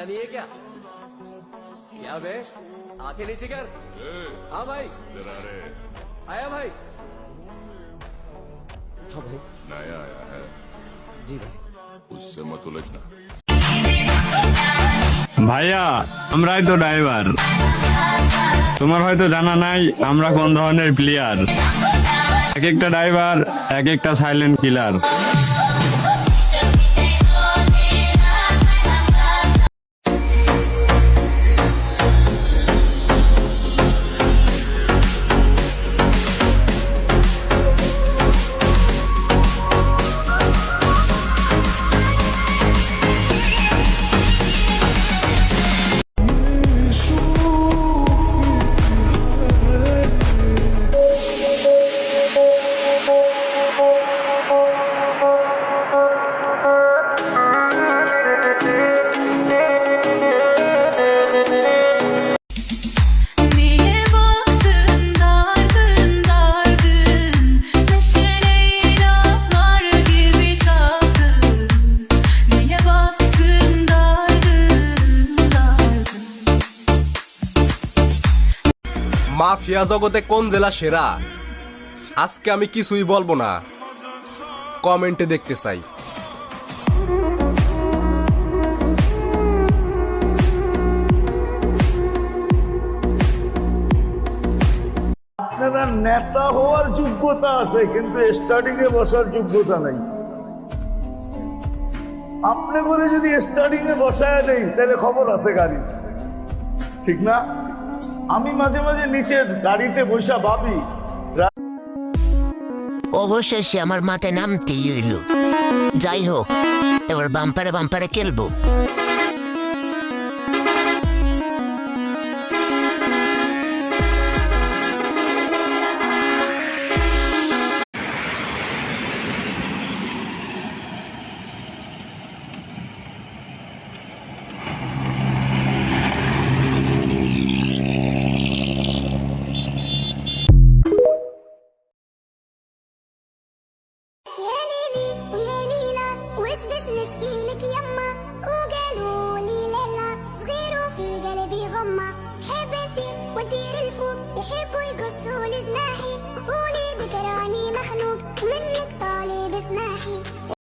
नहीं है क्या बे आंखें नीचे कर। हाँ भाई इधर आ रे। आया भाई। हाँ भाई नया आया है, जी भाई। उससे मत उलझना। ভাইয়া আমরাই তো ড্রাইভার, তোমার হয়তো জানা নাই আমরা কোন ধরনের প্লেয়ার। এক একটা ড্রাইভার এক একটা সাইলেন্ট কিলার। মাফিয়া জগতে কোন জেলা সেরা আজকে আমি কিছুই বলবো না, কমেন্টে দেখতে চাই। আপনারা নেতা হওয়ার যোগ্যতা আছে কিন্তু স্টার্টিং এ বসার যোগ্যতা নাই। আপনি করে যদি স্টার্টিং এ বসায় দেই তাহলে খবর আছে গাড়ি, ঠিক না? আমি মাঝে মাঝে নিচে গাড়িতে বসা ভাবি অবশেষে আমার মাথায় নামতেই হইল। যাই হোক, এবার বাম্পারে বাম্পারে খেলবো। يا ليلي ويا ليلى وش بس نسقيلك يما وقالوا لي ليلى صغير وفي قلبي غمة حبيبتي ودير الفوق يحبوا يقصوا لجناحي قولي ذكراني مخنوق منك طالب اسماحي